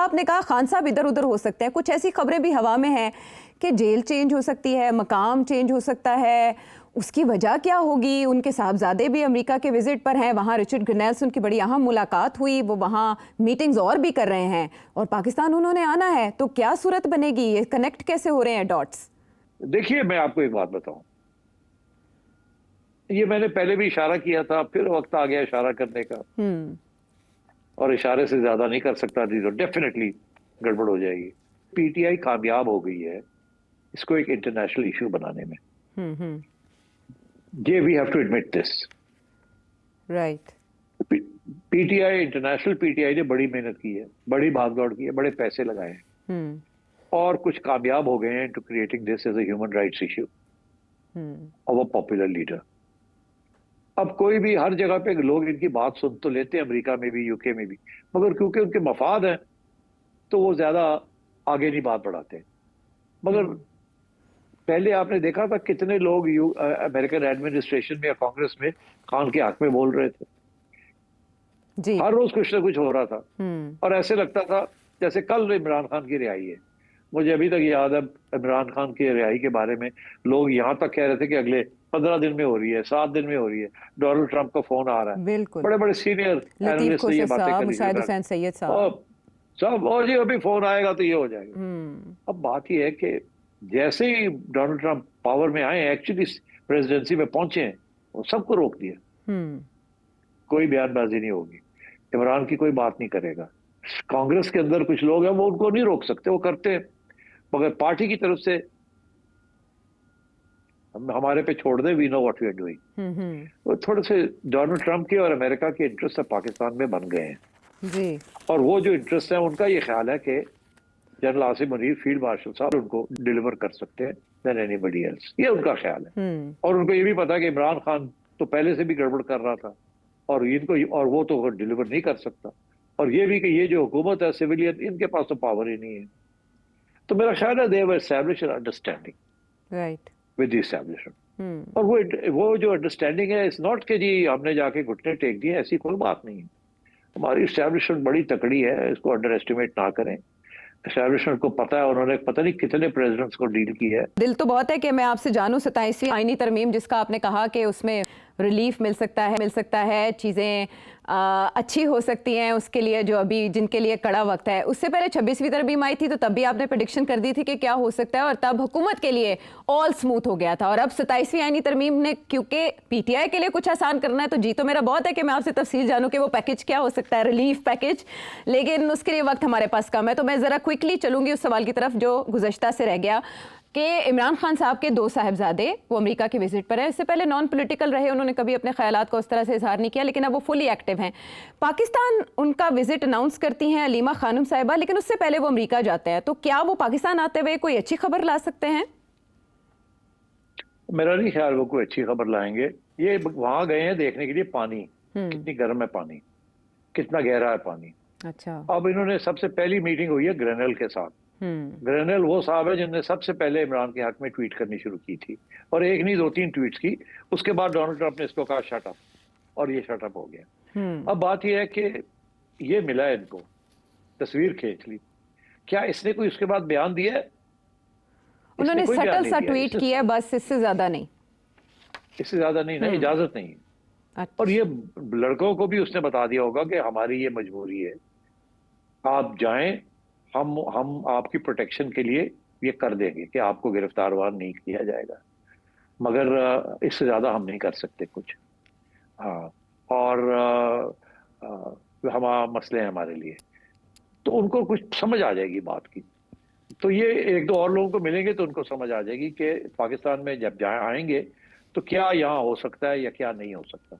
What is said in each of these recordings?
आपने कहा खान साहब इधर उधर हो सकते हैं, कुछ ऐसी खबरें भी हवा में हैं कि जेल चेंज हो सकती है, मकाम चेंज हो सकता है। उसकी वजह क्या होगी? उनके साहबजादे भी अमेरिका के विजिट पर हैं, वहाँ रिचर्ड ग्रेनेल से उनकी बड़ी अहम मुलाकात हुई, वो वहाँ मीटिंग्स और भी कर रहे हैं और पाकिस्तान उन्होंने आना है, तो क्या सूरत बनेगी? ये कनेक्ट कैसे हो रहे हैं डॉट्स? देखिए, मैं आपको एक बात बताऊं, ये मैंने पहले भी इशारा किया था, फिर वक्त आ गया इशारा करने का। और इशारे से ज्यादा नहीं कर सकता थी, तो डेफिनेटली गड़बड़ हो जाएगी। पीटीआई कामयाब हो गई है इसको एक इंटरनेशनल इशू बनाने में। ये we have to admit this. Right. PTI, international PTI ने बड़ी मेहनत की है, बड़ी भागदौड़ की है, बड़े पैसे लगाए हैं और कुछ कामयाब हो गए हैं to creating this as a human rights issue of a popular leader. अब कोई भी हर जगह पे लोग इनकी बात सुन तो लेते हैं, अमेरिका में भी, यूके में भी, मगर क्योंकि उनके मफाद हैं तो वो ज्यादा आगे नहीं बात बढ़ाते। मगर पहले आपने देखा था कितने लोग अमेरिकन एडमिनिस्ट्रेशन में या कांग्रेस में खान के हक में बोल रहे थे जी। हर रोज कुछ ना कुछ हो रहा था और ऐसे लगता था जैसे कल इमरान खान की रिहाई है। मुझे अभी तक याद है इमरान खान की रिहाई के बारे में लोग यहाँ तक कह रहे थे कि अगले 15 दिन में हो रही है, 7 दिन में हो रही है। डोनाल्ड ट्रंप का फोन आ रहा है, बिल्कुल। बड़े बड़े सीनियर लतीफ एनालिस्ट ने ये खोसे बातें साहब, करी मुशाहिद थी हुसैन सैयद साहब और सब, और जी अभी फोन आएगा तो ये हो जाएगा। अब बात ये है कि जैसे ही डोनाल्ड ट्रंप पावर में आए, एक्चुअली प्रेसिडेंसी में पहुंचे हैं, वो सबको रोक दिया। कोई बयानबाजी नहीं होगी, इमरान की कोई बात नहीं करेगा। कांग्रेस के अंदर कुछ लोग हैं वो उनको नहीं रोक सकते, वो करते हैं, मगर पार्टी की तरफ से हमारे पे छोड़ दे, we know what we are doing. वो थोड़े से डोनाल्ड ट्रंप के और अमेरिका के इंटरेस्ट पाकिस्तान में बन गए हैं जी। और वो जो इंटरेस्ट है उनका ये ख्याल है कि general Asim Munir field marshal साहब उनको डिलीवर कर सकते हैं देन एनीबडी एल्स, ये उनका ख्याल है। और उनको ये भी पता है कि इमरान खान तो पहले से भी गड़बड़ कर रहा था और इनको, और वो तो डिलीवर नहीं कर सकता। और ये भी कि ये जो हुकूमत है सिविलियन, इनके पास तो पावर ही नहीं है। तो मेरा ख्याल है they have established an understanding right with the establishment. और वो जो अंडरस्टैंडिंग है, इट्स नॉट कि जी हमने जाके घुटने टेक दिए, ऐसी कोई बात नहीं है। हमारी एस्टैब्लिशमेंट बड़ी तकड़ी है, इसको अंडर एस्टिमेट ना करें। एस्टैब्लिशमेंट को पता है, उन्होंने पता नहीं कितने प्रेसिडेंट्स को डील की है। दिल तो बहुत है कि मैं आपसे जानूं 27वीं आईनी तरमीम जिसका आपने कहा कि उसमें रिलीफ मिल सकता है, चीज़ें अच्छी हो सकती हैं उसके लिए जो अभी जिनके लिए कड़ा वक्त है। उससे पहले 26वीं तरमीम आई थी तो तब भी आपने प्रेडिक्शन कर दी थी कि क्या हो सकता है और तब हुकूमत के लिए ऑल स्मूथ हो गया था। और अब 27वीं आईनी तरमीम ने क्योंकि पीटीआई के लिए कुछ आसान करना है, तो जी तो मेरा बहुत है कि मैं आपसे तफसील जानूं कि वो पैकेज क्या हो सकता है, रिलीफ पैकेज। लेकिन उसके लिए वक्त हमारे पास कम है, तो मैं ज़रा क्विकली चलूंगी उस सवाल की तरफ जो गुज़श्ता से रह गया कि इमरान खान साहब के 2 साहिबजादे वो अमेरिका के विजिट पर हैं। इससे पहले नॉन पॉलिटिकल रहे, उन्होंने कभी अपने ख्यालात को उस तरह से इजहार नहीं किया, लेकिन अब वो फुली एक्टिव हैं। पाकिस्तान उनका विजिट अनाउंस करती हैं अलीमा खानम साहिबा, लेकिन उससे पहले वो अमेरिका जाते हैं, तो क्या वो पाकिस्तान आते हुए कोई अच्छी खबर ला सकते हैं? मेरा नहीं ख्याल वो कोई अच्छी खबर लाएंगे। ये वहां गए हैं देखने के लिए पानी कितनी गर्म है, पानी कितना गहरा है पानी। अच्छा। अब इन्होंने सबसे पहली मीटिंग हुई है ग्रेनेल के साथ। ग्रेनेल वो साहब है जिन्होंने सबसे पहले इमरान के हक में ट्वीट करनी शुरू की थी, और एक नहीं 2-3 ट्वीट्स की। उसके बाद डोनाल्ड ट्रंप ने इसको कहा शट अप, और ये शट अप हो गया। अब बात यह है कि ये मिला है इनको, तस्वीर खींच ली, क्या इसने कोई उसके बाद बयान दिया है? उन्होंने सटल सा ट्वीट किया, बस इससे ज्यादा नहीं। इससे ज्यादा नहीं ना, इजाजत नहीं। अच्छा। और ये लड़कों को भी उसने बता दिया होगा कि हमारी ये मजबूरी है, आप जाएं, हम आपकी प्रोटेक्शन के लिए ये कर देंगे कि आपको गिरफ्तार वार नहीं किया जाएगा, मगर इससे ज्यादा हम नहीं कर सकते कुछ। हाँ, और हम मसले हैं हमारे लिए, तो उनको कुछ समझ आ जाएगी बात की। तो ये 1-2 और लोगों को मिलेंगे तो उनको समझ आ जाएगी कि पाकिस्तान में जब जहाँ आएंगे तो क्या यहाँ हो सकता है या क्या नहीं हो सकता।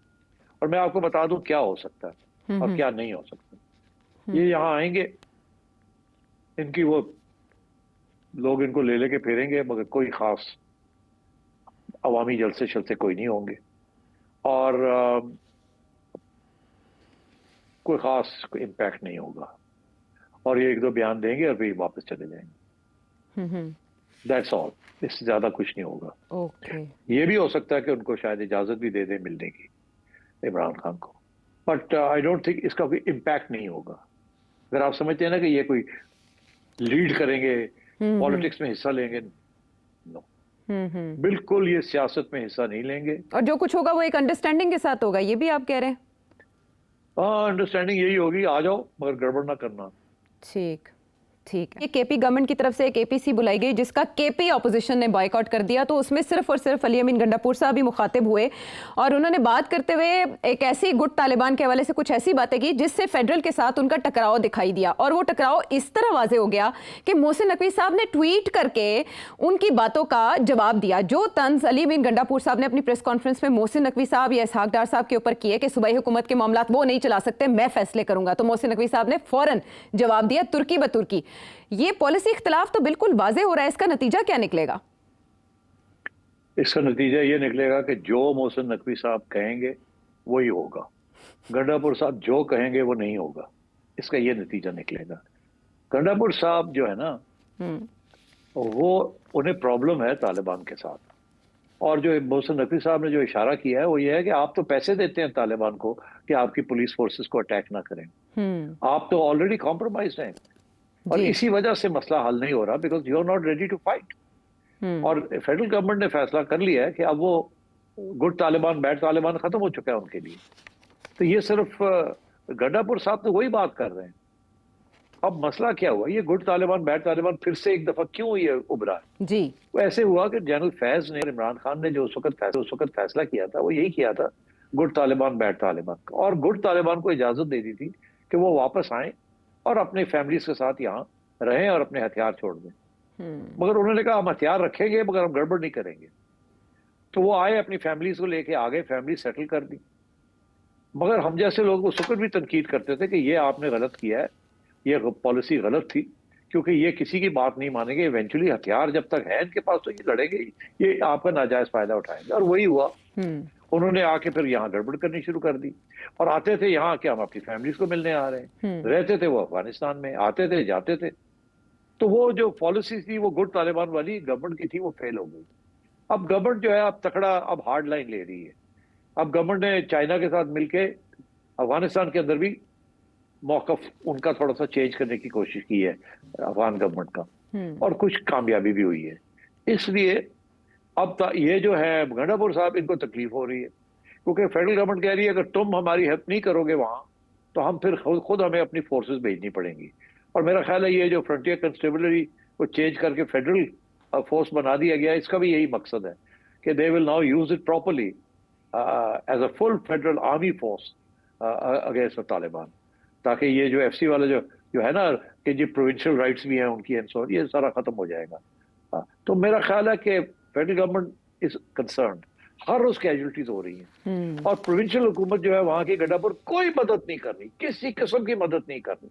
और मैं आपको बता दूं क्या हो सकता है और क्या नहीं हो सकता। ये यहाँ आएंगे, इनकी वो लोग इनको ले लेके फिरेंगे, मगर कोई खास अवामी जलसे शलसे कोई नहीं होंगे, और कोई खास इम्पैक्ट नहीं होगा, और ये 1-2 बयान देंगे और फिर वापस चले जाएंगे। दैट्स ऑल, इससे ज्यादा कुछ नहीं होगा। ओके। ये भी हो सकता है कि उनको शायद इजाजत भी दे दे मिलने की इमरान खान को, बट आई डोंट थिंक इसका कोई इम्पैक्ट नहीं होगा। अगर आप समझते हैं ना कि ये कोई लीड करेंगे, पॉलिटिक्स में हिस्सा लेंगे, नो, बिल्कुल ये सियासत में हिस्सा नहीं लेंगे। और जो कुछ होगा वो एक अंडरस्टैंडिंग के साथ होगा, ये भी आप कह रहे हैं? हाँ, अंडरस्टैंडिंग यही होगी, आ जाओ मगर गड़बड़ ना करना। ठीक ठीक है। ये केपी गवर्नमेंट की तरफ से एक एपीसी बुलाई गई जिसका केपी ऑपोजिशन ने बॉयकॉट कर दिया, तो उसमें सिर्फ और सिर्फ अली अमीन गंडापुर साहब ही मुखातिब हुए और उन्होंने बात करते हुए एक ऐसी गुट तालिबान के हवाले से कुछ ऐसी बातें की जिससे फेडरल के साथ उनका टकराव दिखाई दिया। और वो टकराव इस तरह वाजे हो गया कि मोहसिन नकवी साहब ने ट्वीट करके उनकी बातों का जवाब दिया। जो तंज अली अमीन गंडापुर साहब ने अपनी प्रेस कॉन्फ्रेंस में मोहसिन नकवी साहब या इसहाक डार साहब के ऊपर किए कि सूबाई हुकूमत के मामला वो नहीं चला सकते, मैं फैसले करूंगा, तो मोहसिन नकवी साहब ने फौरन जवाब दिया तुर्की ब तुर्की। ये पॉलिसी इख्तिलाफ तो बिल्कुल वाजे हो रहा है, इसका नतीजा क्या निकलेगा? इसका नतीजा ये निकलेगा कि जो मोहसिन नकवी साहब कहेंगे वही होगा, गंडापुर साहब जो कहेंगे वो नहीं होगा। इसका ये नतीजा निकलेगा। गंडापुर साहब जो है ना, वो उन्हें प्रॉब्लम है तालिबान के साथ, और जो मोहसिन नकवी साहब ने जो इशारा किया है वो ये है कि आप तो पैसे देते हैं तालिबान को कि आपकी पुलिस फोर्सेस को अटैक ना करें, आप तो ऑलरेडी कॉम्प्रोमाइज हैं, और इसी वजह से मसला हल नहीं हो रहा, because you are not ready to fight. और फेडरल गवर्नमेंट ने फैसला कर लिया है कि अब वो गुड तालिबान बैड तालिबान खत्म हो चुका है उनके लिए। तो ये सिर्फ गंडापुर साहब तो वही बात कर रहे हैं। अब मसला क्या हुआ, ये गुड तालिबान बैड तालिबान फिर से एक दफा क्यों ये उभरा जी? वो ऐसे हुआ कि जनरल फैज ने, इमरान खान ने जो उस वक्त फैसला किया था वो यही किया था, गुड तालिबान बैड तालिबान, और गुड तालिबान को इजाजत दे दी थी कि वो वापस आए और अपने फैमिलीज के साथ यहाँ रहें और अपने हथियार छोड़ दें। मगर उन्होंने कहा हम हथियार रखेंगे मगर हम गड़बड़ नहीं करेंगे। तो वो आए, अपनी फैमिलीज को लेके आ गए, फैमिली सेटल कर दी। मगर हम जैसे लोग उस वक्त भी तनकीद करते थे कि ये आपने गलत किया है, ये पॉलिसी गलत थी, क्योंकि ये किसी की बात नहीं मानेंगे, इवेंचुअली हथियार जब तक है इनके पास तो ये लड़ेंगे, ये आपका नाजायज फायदा उठाएंगे। और वही हुआ, उन्होंने आके फिर यहाँ गड़बड़ करनी शुरू कर दी। और आते थे यहाँ कि हम अपनी फैमिलीज को मिलने आ रहे हैं, रहते थे वो अफगानिस्तान में, आते थे जाते थे। तो वो जो पॉलिसी थी वो गुड तालिबान वाली गवर्नमेंट की थी, वो फेल हो गई। अब गवर्नमेंट जो है अब तकड़ा, अब हार्ड लाइन ले रही है। अब गवर्नमेंट ने चाइना के साथ मिलके अफगानिस्तान के अंदर भी मौकफ उनका थोड़ा सा चेंज करने की कोशिश की है अफगान गवर्नमेंट का, और कुछ कामयाबी भी हुई है। इसलिए अब ये जो है गंडापुर साहब, इनको तकलीफ हो रही है, क्योंकि फेडरल गवर्नमेंट कह रही है अगर तुम हमारी हेल्प नहीं करोगे वहां, तो हम फिर खुद हमें अपनी फोर्सेस भेजनी पड़ेंगी। और मेरा ख्याल है ये जो फ्रंटियर कंस्टेबलरी को चेंज करके फेडरल फोर्स बना दिया गया, इसका भी यही मकसद है कि they will now use it properly as a full federal army force against Taliban, ताकि ये जो एफसी वाला जो है ना कि जो प्रोविंशियल राइट्स भी हैं उनकी एंड सो, ये सारा खत्म हो जाएगा। तो मेरा ख्याल है कि फेडरल गवर्नमेंट इज कंसर्न, हर रोज कैजुअलिटीज हो रही हैं, और प्रोविंशियल हुकूमत जो है वहां की गंडापुर कोई मदद नहीं कर रही, किसी किस्म की मदद नहीं कर रही।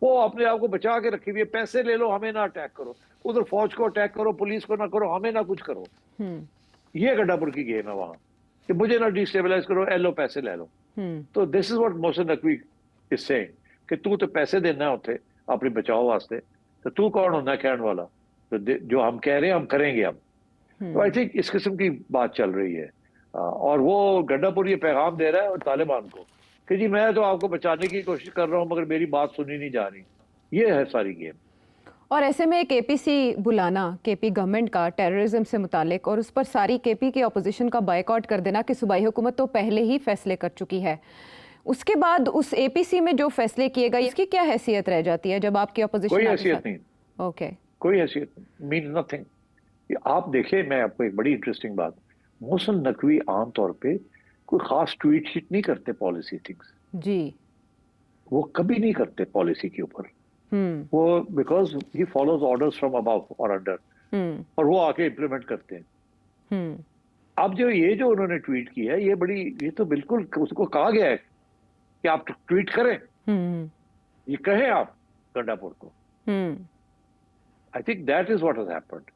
वो अपने आप को बचा के रखी हुई है, पैसे ले लो हमें ना अटैक करो, उधर फौज को अटैक करो, पुलिस को ना करो, हमें ना कुछ करो। ये गंडापुर की गेम है वहां कि मुझे ना डिस्टेबलाइज करो, लो पैसे ले लो। तो this is what Mohsin Naqvi is saying कि तू तो पैसे देना है उठे अपने बचाव वास्ते, तो तू कौन होना कहने वाला, तो जो हम कह रहे हैं हम करेंगे अब। तो आई थिंक इस किस्म की बात चल रही है, और वो गंडापुर ये पैगाम दे रहा है और तालिबान को कि जी मैं तो आपको बचाने की कोशिश कर रहा हूं मगर मेरी बात सुनी नहीं जा रही। ये है सारी गेम। और ऐसे में केपीसी बुलाना, केपी गवर्नमेंट का टेररिज्म से मुतालिक, और उस पर सारी केपी की अपोजिशन का बायकॉट कर देना कि सूबाई हुकूमत तो पहले ही फैसले कर चुकी है, उसके बाद उस एपीसी में जो फैसले किए गए इसकी क्या हैसियत रह जाती है जब आपकी अपोजिशन? कोई हैसियत नहीं। ओके, कोई हैसियत नहीं, मीन नथिंग। आप देखिए, मैं आपको एक बड़ी इंटरेस्टिंग बात, मोहसिन नकवी आमतौर पे कोई खास ट्वीट शीट नहीं करते पॉलिसी थिंग्स जी, वो कभी नहीं करते पॉलिसी के ऊपर। वो because he follows orders from above और अंडर, और वो आके इम्प्लीमेंट करते हैं। अब जो उन्होंने ट्वीट किया है, ये तो बिल्कुल उसको कहा गया है कि आप ट्वीट करें, ये कहें आप गंडापुर को। I think that is what has happened.